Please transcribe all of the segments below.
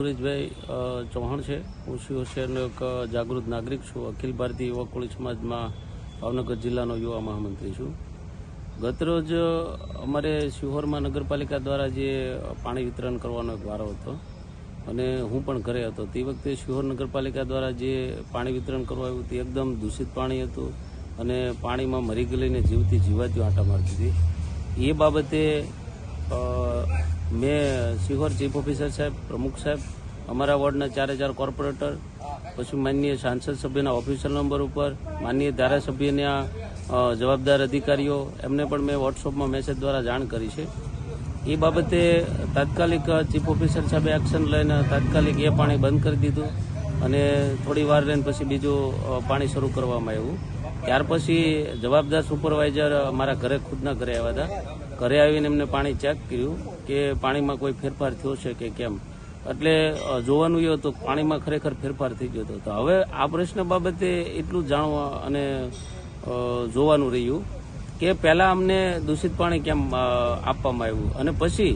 સુરેશભાઈ ચૌહાણ છે। હું શિહોર શહેરનો એક જાગૃત નાગરિક છું। અખિલ ભારતીય યુવા કોળી સમાજમાં ભાવનગર જિલ્લાનો યુવા મહામંત્રી છું। ગતરોજ અમારે શિહોરમાં નગરપાલિકા દ્વારા જે પાણી વિતરણ કરવાનો એક વારો હતો અને હું પણ ઘરે હતો। તે વખતે શિહોર નગરપાલિકા દ્વારા જે પાણી વિતરણ કરવા આવ્યું તે એકદમ દૂષિત પાણી હતું અને પાણીમાં મરી ગયેલીને જીવતી જીવાતીઓ આંટા મારતી હતી। એ બાબતે મેં શિહોર ચીફ ઓફિસર સાહેબ, પ્રમુખ સાહેબ, અમારા વોર્ડના 4 કોર્પોરેટર, પછી માનનીય સાંસદ સભ્યના ઓફિશિયલ નંબર ઉપર, માનનીય ધારાસભ્યના જવાબદાર અધિકારીઓ એમને પણ મેં વોટ્સઅપમાં મેસેજ દ્વારા જાણ કરી છે। એ બાબતે તાત્કાલિક ચીફ ઓફિસર સાહેબે એક્શન લઈને તાત્કાલિક એ પાણી બંધ કરી દીધું અને થોડી વાર રહીને પછી બીજું પાણી શરૂ કરવામાં આવ્યું। ત્યાર પછી જવાબદાર સુપરવાઇઝર મારા ઘરે ખુદના ઘરે આવ્યા હતા। ઘરે આવીને એમને પાણી ચેક કર્યું કે પાણીમાં કોઈ ફેરફાર થયો છે કે કેમ, એટલે જોવાનું એ હતું પાણીમાં ખરેખર ફેરફાર થઈ ગયો હતો। તો હવે આ પ્રશ્ન બાબતે એટલું જાણવા અને જોવાનું રહ્યું કે પહેલાં અમને દૂષિત પાણી કેમ આપવામાં આવ્યું અને પછી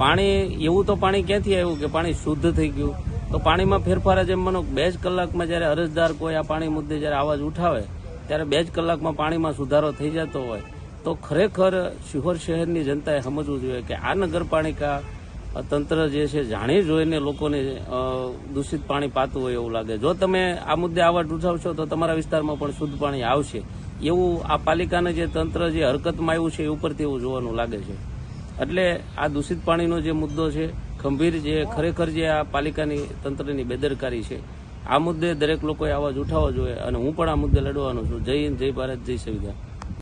પાણી એવું તો પાણી ક્યાંથી આવ્યું કે પાણી શુદ્ધ થઈ ગયું। તો પાણીમાં ફેરફાર જ એમ માનો 2 જ કલાકમાં જ્યારે અરજદાર કોઈ આ પાણી મુદ્દે જ્યારે અવાજ ઉઠાવે ત્યારે 2 જ કલાકમાં પાણીમાં સુધારો થઈ જતો હોય તો ખરેખર શિહોર શહેરની જનતાએ સમજવું જોઈએ કે આ નગરપાલિકા તંત્ર જે છે જાણી જોઈને લોકોને દૂષિત પાણી પાતું હોય એવું લાગે। જો તમે આ મુદ્દે અવાજ ઉઠાવશો તો તમારા વિસ્તારમાં પણ શુદ્ધ પાણી આવશે એવું આ પાલિકાને જે તંત્ર જે હરકતમાં આવ્યું છે એ ઉપરથી એવું જોવાનું લાગે છે। એટલે આ દૂષિત પાણીનો જે મુદ્દો છે ગંભીર, જે ખરેખર જે આ પાલિકાની તંત્રની બેદરકારી છે, આ મુદ્દે દરેક લોકોએ અવાજ ઉઠાવવો જોઈએ અને હું પણ આ મુદ્દે લડવાનો છું। જય હિન્દ, જય ભારત, જય સંવિધાન।